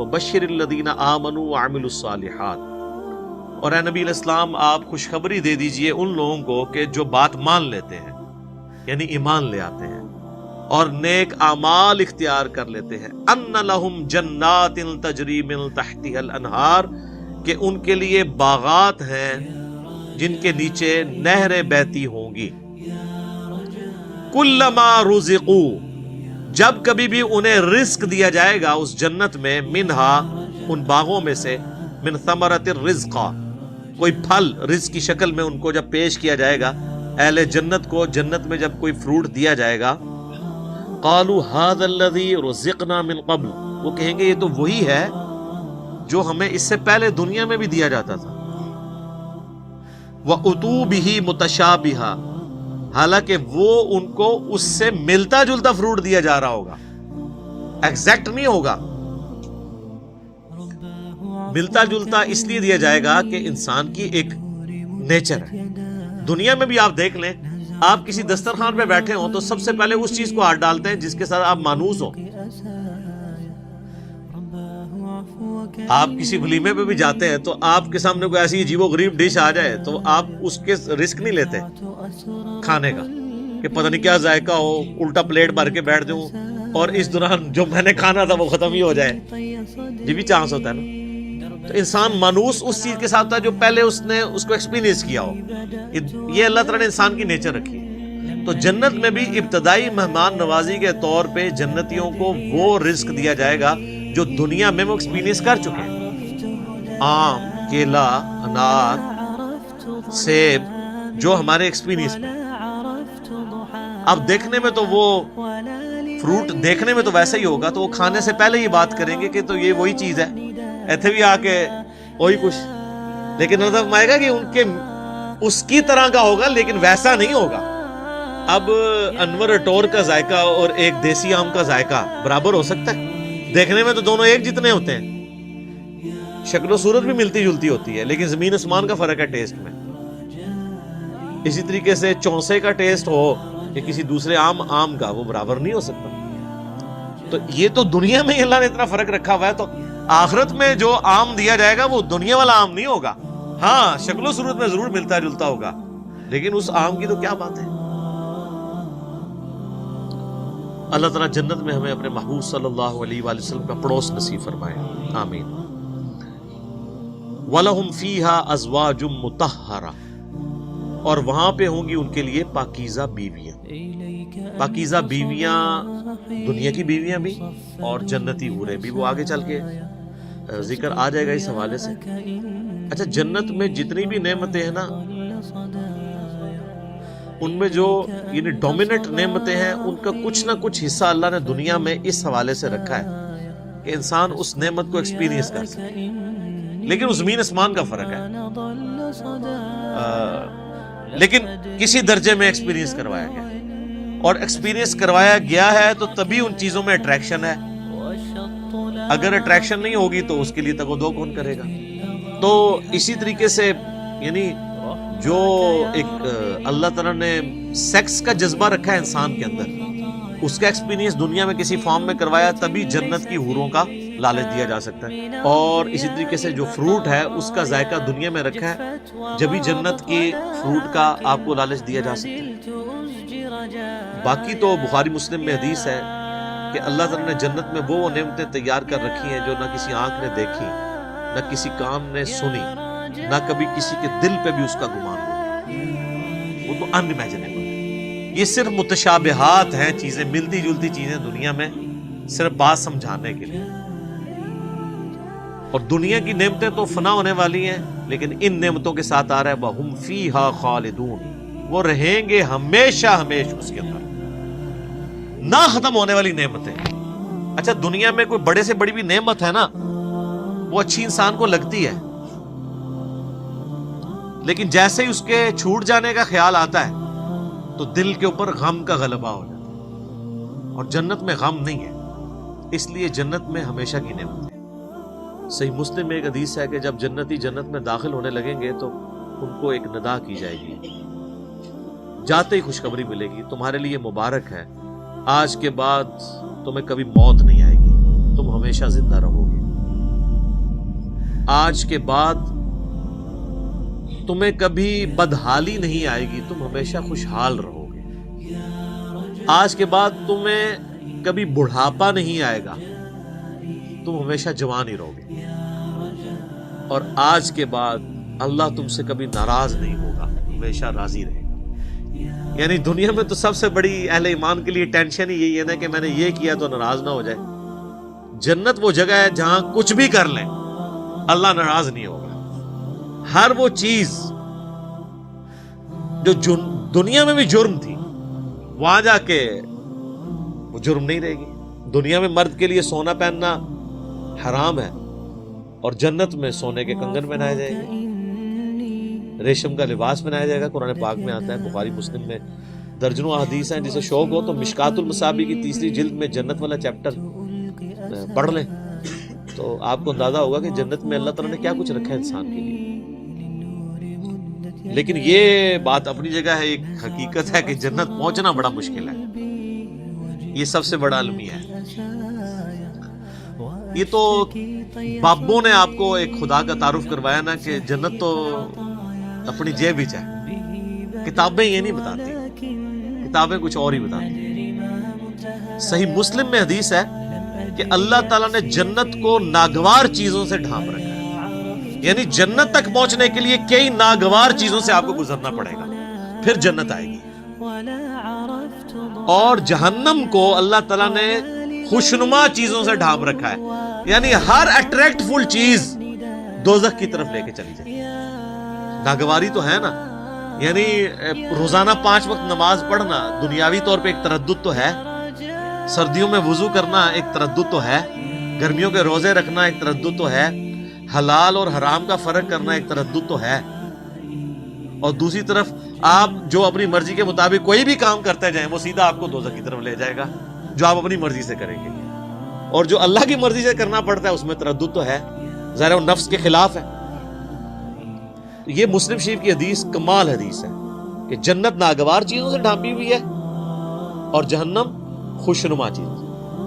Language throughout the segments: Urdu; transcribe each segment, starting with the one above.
وبشرالذین آمنوا وعملوا الصالحات، اور اے نبی علیہ السلام آپ خوشخبری دے دیجئے ان لوگوں کو کہ جو بات مان لیتے ہیں، یعنی ایمان لے آتے ہیں اور نیک اعمال اختیار کر لیتے ہیں، ان لہم جنات تجری من تحتها الانہار، کہ ان کے لیے باغات ہیں جن کے نیچے نہریں بہتی ہوں گی، کلما رزقوا، جب کبھی بھی انہیں رزق دیا جائے گا اس جنت میں، منہا ان باغوں میں سے، من ثمرۃ الرزق، کوئی پھل رزق کی شکل میں ان کو جب پیش کیا جائے گا، اہل جنت کو جنت میں جب کوئی فروٹ دیا جائے گا، قالوا ھذا الذی رزقنا من قبل، وہ کہیں گے یہ تو وہی ہے جو ہمیں اس سے پہلے دنیا میں بھی دیا جاتا تھا، وَأُتُوا بِهِ مُتَشَابِهًا، حالانکہ وہ ان کو اس سے ملتا جلتا فروٹ دیا جا رہا ہوگا، ایگزیکٹ نہیں ہوگا، ملتا جلتا اس لیے دیا جائے گا کہ انسان کی ایک نیچر ہے۔ دنیا میں بھی آپ دیکھ لیں، آپ کسی دسترخوان پہ بیٹھے ہوں تو سب سے پہلے اس چیز کو ہاتھ ڈالتے ہیں جس کے ساتھ آپ مانوس ہو۔ آپ کسی ولیمے پہ بھی جاتے ہیں تو آپ کے سامنے کوئی ایسی عجیب و غریب ڈش آ جائے تو آپ اس کے رسک نہیں لیتے کھانے کا کہ پتہ نہیں کیا ذائقہ ہو، الٹا پلیٹ بھر کے بیٹھ جاؤں اور اس دوران جو میں نے کھانا تھا وہ ختم ہی ہو جائے، یہ بھی چانس ہوتا ہے نا۔ تو انسان مانوس اس چیز کے ساتھ تھا جو پہلے اس نے اس کو ایکسپیرینس کیا ہو، یہ اللہ تعالیٰ نے انسان کی نیچر رکھی ہے۔ تو جنت میں بھی ابتدائی مہمان نوازی کے طور پہ جنتیوں کو وہ رزق دیا جائے گا جو دنیا میں وہ ایکسپیرینس کر چکے ہیں، آم، کیلا، انار، سیب، جو ہمارے ایکسپیرینس میں۔ اب دیکھنے میں تو وہ فروٹ دیکھنے میں تو ویسا ہی ہوگا، تو وہ کھانے سے پہلے ہی بات کریں گے کہ تو یہ وہی چیز ہے، ایتھے بھی آ کے وہی کچھ، لیکن اللہ فرمائے گا کہ ان کے اس کی طرح کا ہوگا لیکن ویسا نہیں ہوگا۔ اب انور اٹور کا ذائقہ اور ایک دیسی آم کا ذائقہ برابر ہو سکتا ہے؟ دیکھنے میں تو دونوں ایک جتنے ہوتے ہیں، شکل و صورت بھی ملتی جلتی ہوتی ہے، لیکن زمین آسمان کا فرق ہے ٹیسٹ میں۔ اسی طریقے سے چونسے کا ٹیسٹ ہو یا کسی دوسرے آم کا، وہ برابر نہیں ہو سکتا۔ تو یہ تو دنیا میں ہی اللہ نے اتنا فرق رکھا ہوا ہے، تو آخرت میں جو آم دیا جائے گا وہ دنیا والا آم نہیں ہوگا، ہاں شکل و صورت میں ضرور ملتا جلتا ہوگا، لیکن اس آم کی تو کیا بات ہے۔ اللہ تعالیٰ جنت میں ہمیں اپنے محبوب صلی اللہ علیہ وآلہ وسلم کا پڑوس نصیب فرمائے، آمین۔ وَلَهُمْ فِيهَا أَزْوَاجٌ مُطَهَّرَةٌ، اور وہاں پہ ہوں گی ان کے لیے پاکیزہ بیویاں۔ پاکیزہ بیویاں دنیا کی بیویاں بھی اور جنتی حوریں بھی، وہ آگے چل کے ذکر آ جائے گا اس حوالے سے۔ اچھا، جنت میں جتنی بھی نعمتیں ہیں نا، ان میں جو یعنی ڈومیننٹ نعمتیں ہیں، ان کا کچھ نہ کچھ حصہ اللہ نے دنیا میں اس حوالے سے رکھا ہے کہ انسان اس نعمت کو ایکسپیرینس کر سکے، لیکن اس زمین آسمان کا فرق ہے، لیکن کسی درجے میں ایکسپیرینس کروایا گیا، اور ایکسپیرینس کروایا گیا ہے تو تبھی ان چیزوں میں اٹریکشن ہے، اگر اٹریکشن نہیں ہوگی تو اس کے لیے تگ و دو کون کرے گا۔ تو اسی طریقے سے یعنی جو ایک اللہ تعالیٰ نے سیکس کا جذبہ رکھا ہے انسان کے اندر، اس کا ایکسپیرینس دنیا میں کسی فارم میں کروایا تبھی جنت کی حوروں کا لالچ دیا جا سکتا ہے۔ اور اسی طریقے سے جو فروٹ ہے اس کا ذائقہ دنیا میں رکھا ہے، جبھی جنت کی فروٹ کا آپ کو لالچ دیا جا سکتا ہے۔ باقی تو بخاری مسلم میں حدیث ہے کہ اللہ تعالیٰ نے جنت میں وہ نعمتیں تیار کر رکھی ہیں جو نہ کسی آنکھ نے دیکھی، نہ کسی کان نے سنی، نہ کبھی کسی کے دل پہ بھی اس کا گمان ہوا، وہ تو ان امیجنیبل۔ یہ صرف متشابہات ہیں، چیزیں ملتی جلتی چیزیں دنیا میں، صرف بات سمجھانے کے لیے۔ اور دنیا کی نعمتیں تو فنا ہونے والی ہیں، لیکن ان نعمتوں کے ساتھ آ رہا ہے وَهُمْ فِيهَا خَالِدُونَ، وہ رہیں گے ہمیشہ ہمیشہ اس کے اندر، نہ ختم ہونے والی نعمتیں۔ اچھا، دنیا میں کوئی بڑے سے بڑی بھی نعمت ہے نا، وہ اچھی انسان کو لگتی ہے، لیکن جیسے ہی اس کے چھوٹ جانے کا خیال آتا ہے تو دل کے اوپر غم کا غلبہ ہو جاتا ہے، اور جنت میں غم نہیں ہے، اس لیے جنت میں ہمیشہ کی نعمت ہے۔ صحیح مسلم میں ایک حدیث ہے کہ جب جنتی جنت میں داخل ہونے لگیں گے تو ان کو ایک ندا کی جائے گی، جاتے ہی خوشخبری ملے گی، تمہارے لیے مبارک ہے، آج کے بعد تمہیں کبھی موت نہیں آئے گی، تم ہمیشہ زندہ رہو گے۔ آج کے بعد تمہیں کبھی بدحالی نہیں آئے گی، تم ہمیشہ خوشحال رہو گے۔ آج کے بعد تمہیں کبھی بڑھاپا نہیں آئے گا، تم ہمیشہ جوان ہی رہو گے۔ اور آج کے بعد اللہ تم سے کبھی ناراض نہیں ہوگا، ہمیشہ راضی رہے گا۔ یعنی دنیا میں تو سب سے بڑی اہل ایمان کے لیے ٹینشن ہی یہی ہے نا کہ میں نے یہ کیا تو ناراض نہ ہو جائے۔ جنت وہ جگہ ہے جہاں کچھ بھی کر لیں اللہ ناراض نہیں ہوگا۔ ہر وہ چیز جو دنیا میں بھی جرم تھی وہاں جا کے وہ جرم نہیں رہے گی۔ دنیا میں مرد کے لیے سونا پہننا حرام ہے، اور جنت میں سونے کے کنگن پہنائے جائیں گے، ریشم کا لباس پہنایا جائے گا۔ قرآن پاک میں آتا ہے، بخاری مسلم میں درجنوں احادیث ہیں۔ جسے شوق ہو تو مشکات المصابیح کی 3 جلد میں جنت والا چیپٹر پڑھ لیں تو آپ کو اندازہ ہوگا کہ جنت میں اللہ تعالیٰ نے کیا کچھ رکھا ہے انسان کے لیے۔ لیکن یہ بات اپنی جگہ ہے، ایک حقیقت ہے کہ جنت پہنچنا بڑا مشکل ہے، یہ سب سے بڑا المیہ ہے۔ یہ تو بابوں نے آپ کو ایک خدا کا تعارف کروایا نا کہ جنت تو اپنی جیب ہی چاہے، کتابیں یہ نہیں بتاتی، کتابیں کچھ اور ہی بتاتی۔ صحیح مسلم میں حدیث ہے کہ اللہ تعالیٰ نے جنت کو ناگوار چیزوں سے ڈھانپ رکھا ہے، یعنی جنت تک پہنچنے کے لیے کئی ناگوار چیزوں سے آپ کو گزرنا پڑے گا، پھر جنت آئے گی۔ اور جہنم کو اللہ تعالیٰ نے خوشنما چیزوں سے ڈھانپ رکھا ہے، یعنی ہر اٹریکٹ فل چیز دوزخ کی طرف لے کے چلی جائے۔ ناگواری تو ہے نا، یعنی روزانہ 5 وقت نماز پڑھنا دنیاوی طور پہ ایک تردد تو ہے، سردیوں میں وضو کرنا ایک تردد تو ہے، گرمیوں کے روزے رکھنا ایک تردد تو ہے، حلال اور حرام کا فرق کرنا ایک تردد تو ہے، اور دوسری طرف آپ جو اپنی مرضی کے مطابق کوئی بھی کام کرتے جائیں وہ سیدھا آپ کو دوزخ کی طرف لے جائے گا، جو آپ اپنی مرضی سے کریں گے۔ اور جو اللہ کی مرضی سے کرنا پڑتا ہے اس میں تردد تو ہے، ظاہر وہ نفس کے خلاف ہے۔ یہ مسلم شریف کی حدیث کمال حدیث ہے کہ جنت ناگوار چیزوں سے ڈھانپی ہوئی ہے اور جہنم خوشنما چیز۔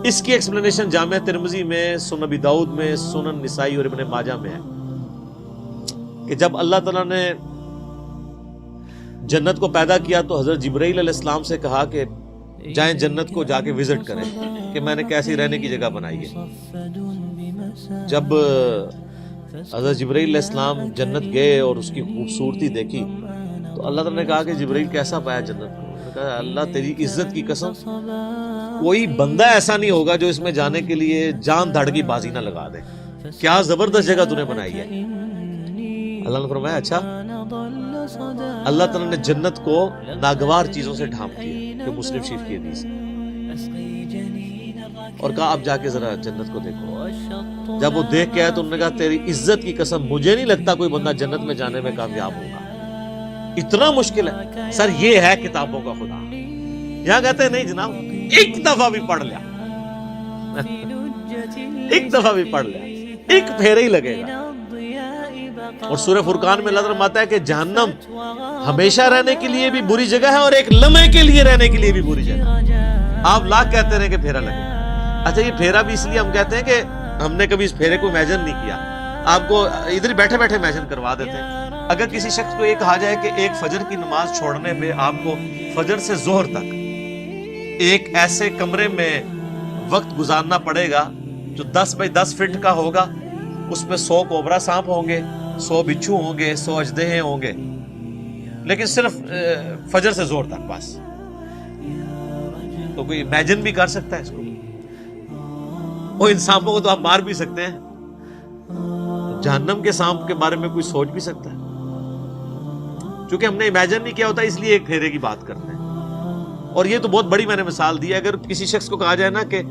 اس کی ایکسپلینیشن جامعہ ترمذی میں، سنن ابی داؤد میں، سنن نسائی اور ابن ماجہ میں ہے کہ جب اللہ تعالیٰ نے جنت کو پیدا کیا تو حضرت جبرائیل علیہ السلام سے کہا کہ جائیں جنت کو جا کے وزٹ کریں کہ میں نے کیسی رہنے کی جگہ بنائی ہے۔ جب حضرت جبرائیل علیہ السلام جنت گئے اور اس کی خوبصورتی دیکھی تو اللہ تعالیٰ نے کہا کہ جبرائیل کیسا پایا جنت کو؟ نے کہا اللہ تیری عزت کی قسم کوئی بندہ ایسا نہیں ہوگا جو اس میں جانے کے لیے جان دھڑ کی بازی نہ لگا دے، کیا زبردست جگہ تو نے بنائی ہے۔ اللہ نے فرمایا اچھا، اللہ تعالیٰ نے جنت کو ناگوار چیزوں سے ڈھانپ دیا، کہ مسلم شریف کی حدیث ہے، اور کہا اب جا کے ذرا جنت کو دیکھو۔ جب وہ دیکھ کے آیا تو انہوں نے کہا تیری عزت کی قسم مجھے نہیں لگتا کوئی بندہ جنت میں جانے میں کامیاب ہوگا، اتنا مشکل ہے۔ سر یہ ہے کتابوں کا خدا، یہاں کہتے ہیں نہیں جناب ایک دفعہ بھی پڑھ لیا ایک دفعہ بھی پڑھ لیا ایک پھیرا ہی لگے گا۔ اور سورہ فرقان میں اللہ فرماتا ہے کہ جہنم ہمیشہ رہنے کے لیے بھی بری جگہ ہے اور ایک لمحے کے لیے رہنے کے لیے بھی بری جگہ۔ آپ لاکھ کہتے رہے کہ پھیرا لگے، اچھا یہ پھیرا بھی اس لیے ہم کہتے ہیں کہ ہم نے کبھی اس پھیرے کو امیجن نہیں کیا، آپ کو ادھر بیٹھے بیٹھے امیجن کروا دیتے ہیں۔ اگر کسی شخص کو یہ کہا جائے کہ ایک فجر کی نماز چھوڑنے پہ آپ کو فجر سے ظہر تک ایک ایسے کمرے میں وقت گزارنا پڑے گا جو 10 بائی 10 فٹ کا ہوگا، اس میں 100 کوبرا سانپ ہوں گے، 100 بچھو ہوں گے، 100 اژدہے ہوں گے، لیکن صرف فجر سے ظہر تک بس، تو کوئی امیجن بھی کر سکتا ہے اس کو؟ وہ ان سانپوں کو تو آپ مار بھی سکتے ہیں، جہنم کے سانپ کے بارے میں کوئی سوچ بھی سکتا ہے؟ چونکہ ہم نے امیجن نہیں کیا ہوتا اس لیے ایک پھیرے کی بات کرتے ہیں۔ اور یہ تو بہت بڑی میں نے مثال دی ہے، اگر کسی شخص کو کہا جائے نا کہ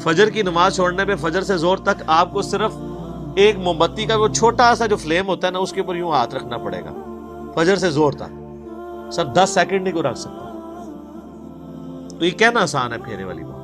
فجر کی نماز چھوڑنے پہ فجر سے ظہر تک آپ کو صرف ایک موم بتی کا وہ چھوٹا سا جو فلیم ہوتا ہے نا اس کے اوپر یوں ہاتھ رکھنا پڑے گا فجر سے ظہر تک، سر 10 سیکنڈ نہیں کو رکھ سکتا، تو یہ کہنا آسان ہے پھیرے والی بات۔